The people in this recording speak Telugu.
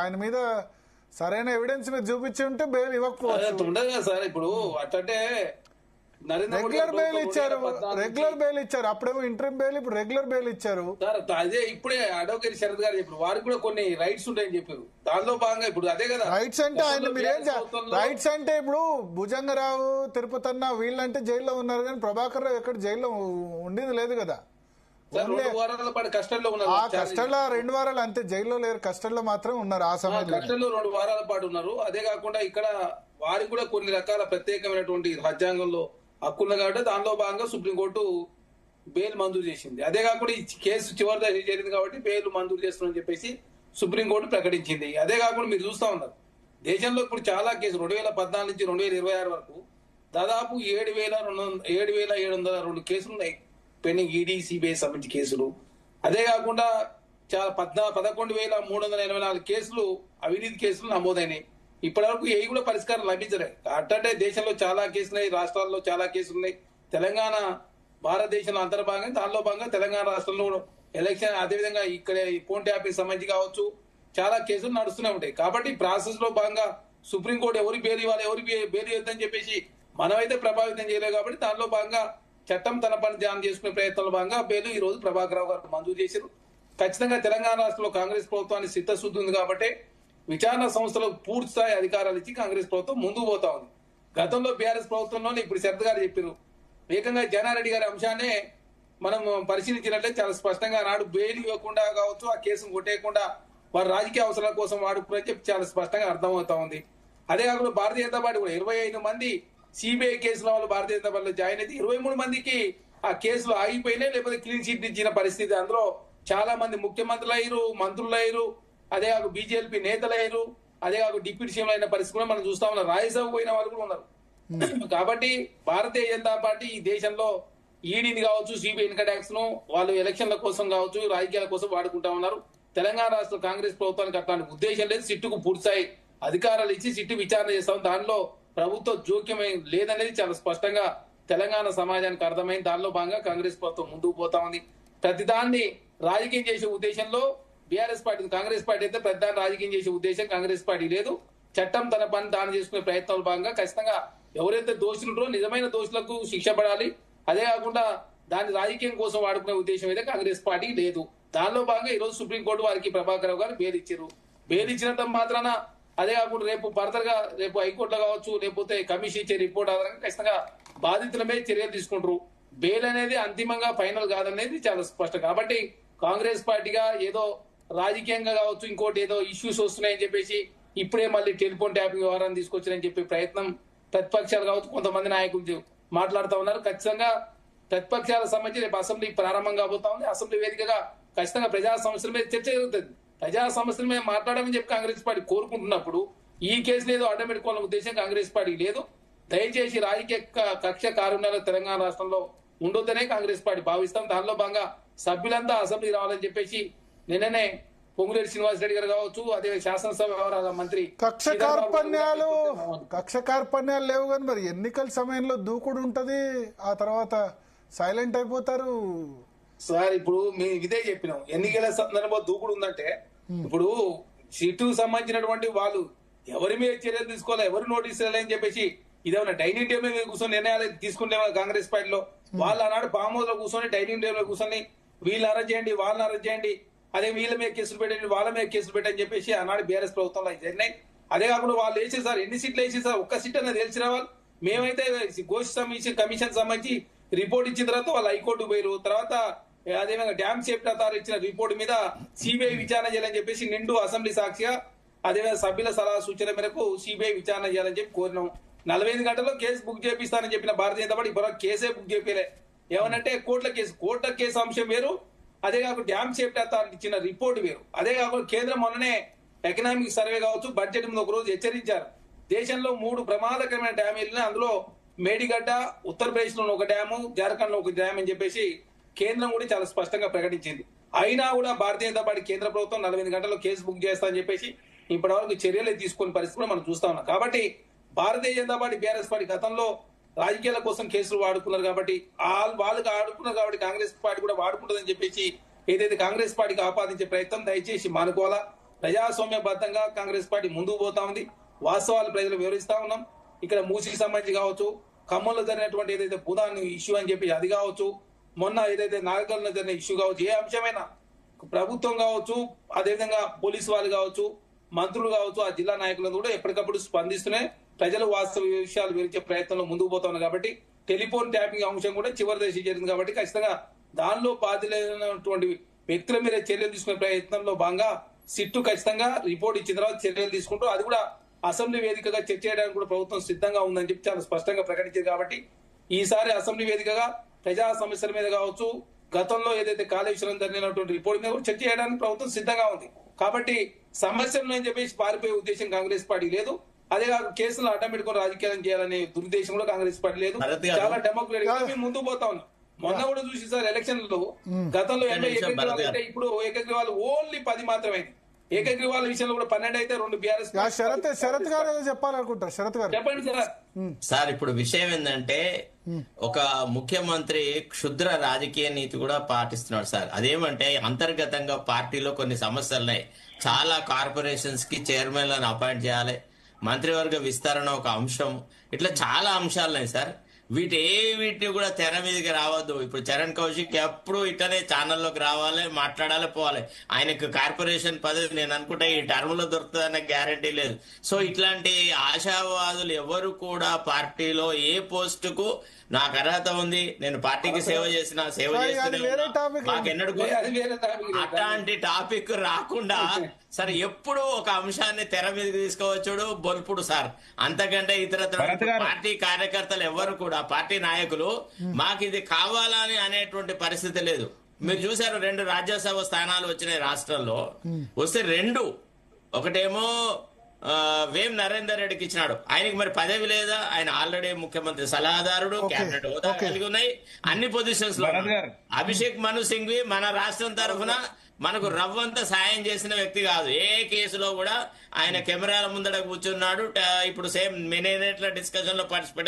ఆయన మీద సరైన ఎవిడెన్స్ మీద చూపించి ఉంటే బెయిల్ ఇవ్వకపోవచ్చు. ఉండదు కదా సార్. ఇప్పుడు అట్లంటే రెగ్యులర్ బెయిల్ ఇచ్చారు అప్పుడేమో ఇంటర్మ్ బెయిల్, ఇప్పుడు రెగ్యులర్ బెయిల్ ఇచ్చారు సార్. అదే ఇప్పుడే అడ్వకేట్ శరత్ గారు చెప్పారు, వారికి కూడా కొన్ని రైట్స్ ఉంటాయని చెప్పారు. దానిలో భాగంగా ఇప్పుడు అదే కదా రైట్స్ అంటే ఆయన రైట్స్ అంటే ఇప్పుడు భుజంగరావు, తిరుపతన్న వీళ్ళంటే జైల్లో ఉన్నారు కానీ ప్రభాకర్ రావు ఎక్కడ జైల్లో ఉండింది లేదు కదా. 2 వారాల పాటు కష్టంలో ఉన్నారు. ఆ కష్టంలో 2 వారాలు అంతే, జైల్లో లేరు, కష్టంలో మాత్రం ఉన్నారు. ఆ సమయంలో కష్టంలో 2 వారాల పాటు ఉన్నారు. అదే కాకుండా ఇక్కడ వారికి కూడా కొన్ని రకాల ప్రత్యేకమైనటువంటి రాజ్యాంగంలో హక్కులు కాబట్టి దానిలో భాగంగా సుప్రీంకోర్టు బెయిల్ మంజూరు చేసింది. అదే కాకుండా ఈ కేసు చివరి దశ జరిగింది కాబట్టి బెయిల్ మంజూరు చేస్తుందని చెప్పేసి సుప్రీంకోర్టు ప్రకటించింది. అదే కాకుండా మీరు చూస్తా ఉన్నారు దేశంలో ఇప్పుడు చాలా కేసులు 2014 నుంచి 2026 వరకు దాదాపు 7,702 కేసులు ఉన్నాయి పెండింగ్, ఈడీ సిబిఐ సంబంధించి కేసులు. అదే కాకుండా చాలా 11,384 కేసులు అవినీతి కేసులు నమోదైనాయి. ఇప్పటి వరకు ఏ కూడా పరిష్కారం లభించలేదు. అట్టంటే దేశంలో చాలా కేసులున్నాయి, రాష్ట్రాల్లో చాలా కేసులున్నాయి. తెలంగాణ భారతదేశంలో అంతర్భాగంగా దానిలో భాగంగా తెలంగాణ రాష్ట్రంలో ఎలక్షన్, అదేవిధంగా ఇక్కడ ఫోన్ ట్యాపింగ్ సంబంధించి కావచ్చు చాలా కేసులు నడుస్తూనే ఉంటాయి. కాబట్టి ప్రాసెస్ లో భాగంగా సుప్రీంకోర్టు ఎవరి బెయిల్ ఇవ్వాలి, ఎవరి బెయిల్ ఇవ్వద్దని చెప్పేసి మనమైతే ప్రభావితం చేయలేదు. కాబట్టి దానిలో భాగంగా చట్టం తన పని ధ్యానం చేసుకునే ప్రయత్నంలో భాగంగా బెయిల్ ఈ రోజు ప్రభాకర్ రావు గారు మంజూరు చేశారు. ఖచ్చితంగా తెలంగాణ రాష్ట్రంలో కాంగ్రెస్ ప్రభుత్వానికి చిత్తశుద్ధి ఉంది కాబట్టి విచారణ సంస్థలకు పూర్తి స్థాయి అధికారాలు ఇచ్చి కాంగ్రెస్ ప్రభుత్వం ముందుకు పోతా ఉంది. గతంలో బీఆర్ఎస్ ప్రభుత్వంలోనే ఇప్పుడు శరత్ గారు చెప్పారు, ఏకంగా జనారెడ్డి గారి అంశాన్ని మనం పరిశీలించినట్లయితే చాలా స్పష్టంగా నాడు బెయిల్ ఇవ్వకుండా కావచ్చు, ఆ కేసును కొట్టేయకుండా వారి రాజకీయ అవసరాల కోసం వాడుకుని చెప్పి చాలా స్పష్టంగా అర్థమవుతా ఉంది. అదే కాకుండా భారతీయ జనతా పార్టీ కూడా 25 మంది సిబిఐ కేసుల వాళ్ళు భారతీయ జనతా పార్టీలో జాయిన్ అయితే 23 మందికి ఆ కేసులు ఆగిపోయినాయి, లేకపోతే క్లీన్ చిట్ ఇచ్చిన పరిస్థితి. అందులో చాలా మంది ముఖ్యమంత్రులు అయ్యారు, మంత్రులు అయ్యారు, అదే కాక బీజేపీ నేతలు అయ్యారు, అదే కాక డిప్యూటీ సీఎం అయిన పరిస్థితి కూడా మనం చూస్తా ఉన్నాం. రాజ్యసభ పోయిన వాళ్ళు కూడా ఉన్నారు. కాబట్టి భారతీయ జనతా పార్టీ ఈ దేశంలో ఈడీని కావచ్చు, సిబిఐ ఇన్కమ్ ట్యాక్స్ ను వాళ్ళు ఎలక్షన్ల కోసం కావచ్చు, రాజకీయాల కోసం వాడుకుంటా ఉన్నారు. తెలంగాణ రాష్ట్ర కాంగ్రెస్ ప్రభుత్వానికి అట్లాంటి ఉద్దేశం లేదు. సిట్టుకు పూర్తిస్థాయి అధికారాలు ఇచ్చి సిట్టు విచారణ చేస్తాం, దానిలో ప్రభుత్వ జోక్యం లేదనేది చాలా స్పష్టంగా తెలంగాణ సమాజానికి అర్థమైంది. దానిలో భాగంగా కాంగ్రెస్ ప్రభుత్వం ముందుకు పోతా ఉంది. ప్రతిదాన్ని రాజకీయం చేసే ఉద్దేశంలో బీఆర్ఎస్ పార్టీ, కాంగ్రెస్ పార్టీ అయితే ప్రతిదాన్ని రాజకీయం చేసే ఉద్దేశం కాంగ్రెస్ పార్టీ లేదు. చట్టం తన పని దానం చేసుకునే ప్రయత్నాల భాగంగా ఖచ్చితంగా ఎవరైతే దోషులుంటారో నిజమైన దోషులకు శిక్ష పడాలి. అదే కాకుండా దాన్ని రాజకీయం కోసం వాడుకునే ఉద్దేశం అయితే కాంగ్రెస్ పార్టీకి లేదు. దానిలో భాగంగా ఈ రోజు సుప్రీంకోర్టు వారికి ప్రభాకర్ రావు గారు బెయిల్ ఇచ్చారు. బెయిల్ ఇచ్చినంత మాత్రాన అదే కాకుండా రేపు ఫర్దర్ గా రేపు హైకోర్టులో కావచ్చు, లేకపోతే కమిషన్ ఇచ్చే రిపోర్ట్ ఆధారంగా ఖచ్చితంగా బాధితుల మీద చర్యలు తీసుకుంటారు. బెయిల్ అనేది అంతిమంగా ఫైనల్ కాదనేది చాలా స్పష్టం. కాబట్టి కాంగ్రెస్ పార్టీగా ఏదో రాజకీయంగా కావచ్చు, ఇంకోటి ఏదో ఇష్యూస్ వస్తున్నాయని చెప్పేసి ఇప్పుడే మళ్ళీ టెలిఫోన్ ట్యాపింగ్ వ్యవహారాన్ని తీసుకొచ్చారని చెప్పే ప్రయత్నం ప్రతిపక్షాలు కావచ్చు కొంతమంది నాయకులు మాట్లాడుతూ ఉన్నారు. ఖచ్చితంగా ప్రతిపక్షాల సంబంధించి రేపు అసెంబ్లీ ప్రారంభం కాబోతా ఉంది. అసెంబ్లీ వేదికగా ఖచ్చితంగా ప్రజా సమస్యల మీద చర్చ జరుగుతుంది. ప్రజా సమస్యల మీద మాట్లాడాలని చెప్పి కాంగ్రెస్ పార్టీ కోరుకుంటున్నప్పుడు ఈ కేసు లేదు ఆటోమేటిక్ వాళ్ళ ఉద్దేశం కాంగ్రెస్ పార్టీ లేదు. దయచేసి రాజకీయ కక్ష కారుణ్యాలు తెలంగాణ రాష్ట్రంలో ఉండొద్దనే కాంగ్రెస్ పార్టీ భావిస్తాం. దానిలో భాగంగా సభ్యులంతా అసెంబ్లీ రావాలని చెప్పేసి నిన్ననే పొంగులేటి శ్రీనివాసరెడ్డి గారు కావచ్చు, అదే శాసనసభ వ్యవహారాల మంత్రి కక్ష కార్పణ్యాలు లేవు కానీ మరి ఎన్నికల సమయంలో దూకుడు ఉంటది, ఆ తర్వాత సైలెంట్ అయిపోతారు సార్. ఇప్పుడు మేము ఇదే చెప్పినాం, ఎన్నికల సందర్భంలో దూకుడు ఉందంటే ఇప్పుడు సీటుకు సంబంధించినటువంటి వాళ్ళు ఎవరి మీద చర్యలు తీసుకోవాలి, ఎవరు నోటీస్ అని చెప్పేసి ఇదేమన్నా డైనింగ్ టేబుల్ మీద కూర్చొని నిర్ణయాలు తీసుకుంటేమో కాంగ్రెస్ పార్టీలో వాళ్ళు ఆనాడు ఫామ్ హౌస్ లో కూర్చొని డైనింగ్ టేబుల్ లో కూర్చొని వీళ్ళు అరెస్ట్ చేయండి, వాళ్ళని అరెస్ట్ చేయండి, అదే వీళ్ళ మీద కేసులు పెట్టండి, వాళ్ళ మీద కేసులు పెట్టని చెప్పేసి ఆనాడు బీఆర్ఎస్ ప్రభుత్వంలో జరిగినాయి. అదే కాకుండా వాళ్ళు వేసేసారు, ఎన్ని సీట్లు వేసేసారు, ఒక్క సీట్ అనేది తెలిసిన వాళ్ళు. మేమైతే గోష్ఠి కమిషన్ సంబంధించి రిపోర్ట్ ఇచ్చిన తర్వాత వాళ్ళు హైకోర్టు పోయారు. తర్వాత అదేవిధంగా డ్యామ్ సేఫ్టీ అథారిటీ ఇచ్చిన రిపోర్ట్ మీద సిబిఐ విచారణ చేయాలని చెప్పేసి నిండు అసెంబ్లీ సాక్షిగా అదేవిధంగా సభ్యుల సలహా సూచన మేరకు సిబిఐ విచారణ చేయాలని చెప్పి కోరినాం. 45 గంటల్లో కేసు బుక్ చేపిస్తానని చెప్పిన భారతీయ జనతా పార్టీ ఇప్పుడు కేసే బుక్ చేపలే. ఏమనంటే కోర్టుల కేసు అంశం వేరు, అదే కాకుండా డ్యామ్ సేఫ్టీ అథారిటీ ఇచ్చిన రిపోర్ట్ వేరు. అదే కాకుండా కేంద్రం మొన్ననే ఎకనామిక్ సర్వే కావచ్చు బడ్జెట్ మీద ఒక రోజు హెచ్చరించారు, దేశంలో 3 ప్రమాదకరమైన డ్యామ్ వెళ్ళినా అందులో మేడిగడ్డ ఉత్తరప్రదేశ్ లో ఒక డ్యాము, జార్ఖండ్ లో ఒక డ్యామ్ అని చెప్పేసి కేంద్రం కూడా చాలా స్పష్టంగా ప్రకటించింది. అయినా కూడా భారతీయ జనతా పార్టీ కేంద్ర ప్రభుత్వం 45 గంటల్లో కేసు బుక్ చేస్తా అని చెప్పేసి ఇప్పటి వరకు చర్యలు తీసుకునే పరిస్థితి కూడా మనం చూస్తా ఉన్నాం. కాబట్టి Bharatiya Janata party BRS party గతంలో రాజకీయాల కోసం కేసులు వాడుకున్నారు కాబట్టి వాళ్ళకి ఆడుకున్నారు కాబట్టి కాంగ్రెస్ పార్టీ కూడా వాడుకుంటుందని చెప్పేసి ఏదైతే కాంగ్రెస్ పార్టీకి ఆపాదించే ప్రయత్నం దయచేసి మానుకోవాలా. ప్రజాస్వామ్యబద్ధంగా కాంగ్రెస్ పార్టీ ముందుకు పోతా ఉంది. వాస్తవాలు ప్రజలు వివరిస్తా ఉన్నాం. ఇక్కడ మూసీకి సంబంధించి కావచ్చు, ఖమ్మంలో జరిగినటువంటి ఏదైతే భూదాన్ని ఇష్యూ అని చెప్పి అది కావచ్చు, మొన్న ఏదైతే నాగర్లో జరిగిన ఇష్యూ కావచ్చు, ఏ అంశమైనా ప్రభుత్వం కావచ్చు, అదేవిధంగా పోలీసు వాళ్ళు కావచ్చు, మంత్రులు కావచ్చు, ఆ జిల్లా నాయకులను కూడా ఎప్పటికప్పుడు స్పందిస్తూనే ప్రజలు వాస్తవ విషయాలు వివరించే ప్రయత్నంలో ముందుకు పోతా ఉన్నారు. కాబట్టి టెలిఫోన్ ట్యాపింగ్ అంశం కూడా చివరి దశ జరిగింది. కాబట్టి ఖచ్చితంగా దానిలో బాధ్యులైనటువంటి వ్యక్తుల మీద చర్యలు తీసుకునే ప్రయత్నంలో భాగంగా సిట్టు ఖచ్చితంగా రిపోర్ట్ ఇచ్చిన తర్వాత చర్యలు తీసుకుంటూ అది కూడా అసెంబ్లీ వేదికగా చర్చ చేయడానికి కూడా ప్రభుత్వం సిద్ధంగా ఉందని చెప్పి చాలా స్పష్టంగా ప్రకటించింది. కాబట్టి ఈసారి అసెంబ్లీ వేదికగా ప్రజా సమస్యల మీద కావచ్చు, గతంలో ఏదైతే కాళేశ్వరం జరిగినటువంటి రిపోర్ట్ మీద కూడా చర్చ చేయడానికి ప్రభుత్వం సిద్ధంగా ఉంది. కాబట్టి సమస్యలను అని చెప్పేసి పారిపోయే ఉద్దేశం కాంగ్రెస్ పార్టీ లేదు. అదే కాదు కేసులు అడ్డం పెట్టుకుని రాజకీయాలు చేయాలనే దురుద్దేశం కూడా కాంగ్రెస్ పార్టీ లేదు. చాలా డెమోక్రటిక్ గా మేము ముందుకు పోతా ఉన్నాం. మొన్న కూడా చూసి సార్ ఎలక్షన్ లో గతంలో 80 ఏకగ్రీవాలు అయితే ఇప్పుడు ఏకగ్రీవాలు ఓన్లీ 10 మాత్రమే. ఏకగ్రీవాల విషయంలో కూడా 12 అయితే 2 బీఆర్ఎస్. శరత్ గారు ఏదో చెప్పాలనుకుంటారు. శరత్ గారు చెప్పండి సార్. సార్ ఇప్పుడు విషయం ఏంటంటే ఒక ముఖ్యమంత్రి క్షుద్ర రాజకీయ నీతి కూడా పాటిస్తున్నాడు సార్. అదేమంటే అంతర్గతంగా పార్టీలో కొన్ని సమస్యలు ఉన్నాయి. చాలా కార్పొరేషన్స్ కి చైర్మన్లను అపాయింట్ చేయాలి, మంత్రివర్గ విస్తరణ ఒక అంశం, ఇట్లా చాలా అంశాలు ఉన్నాయి సార్. వీటిని కూడా తెర మీదకి రావద్దు. ఇప్పుడు చరణ్ కౌశిక్ ఎప్పుడు ఇట్లనే ఛానల్లోకి రావాలి, మాట్లాడాలి, పోవాలి. ఆయనకు కార్పొరేషన్ పదవి నేను అనుకుంటా ఈ టర్మ్ లో దొరుకుతుందన్న గ్యారంటీ లేదు. సో ఇట్లాంటి ఆశావాదులు ఎవరు కూడా పార్టీలో ఏ పోస్టుకు నాకు అర్హత ఉంది, నేను పార్టీకి సేవ చేస్తున్నా, సేవ మాకెన్నడూ అట్లాంటి టాపిక్ రాకుండా సార్ ఎప్పుడు ఒక అంశాన్ని తెర మీదకి తీసుకోవచ్చుడు బొల్పుడు సార్. అంతకంటే ఇతర పార్టీ కార్యకర్తలు ఎవరు కూడా, పార్టీ నాయకులు మాకు ఇది కావాలని అనేటువంటి పరిస్థితి లేదు. మీరు చూసారు 2 రాజ్యసభ స్థానాలు వచ్చినాయి రాష్ట్రంలో. వస్తే 2 ఒకటేమో వేం నరేందర్ రెడ్డికి ఇచ్చినాడు. ఆయనకి మరి పదవి లేదా? ఆయన ఆల్రెడీ ముఖ్యమంత్రి సలహాదారుడు, కేబినెట్ హోదా కలిగి ఉన్నాయి, అన్ని పొజిషన్స్ లో. అభిషేక్ మను సింఘ్వి మన రాష్ట్రం తరఫున మనకు రవ్వంత సాయం చేసిన వ్యక్తి కాదు. ఏ కేసులో కూడా ఆయన కెమెరాల ముందర కూర్చున్నాడు. ఇప్పుడు సేమ్ మినేట్ల డిస్కషన్ లో పార్టిసిపేట్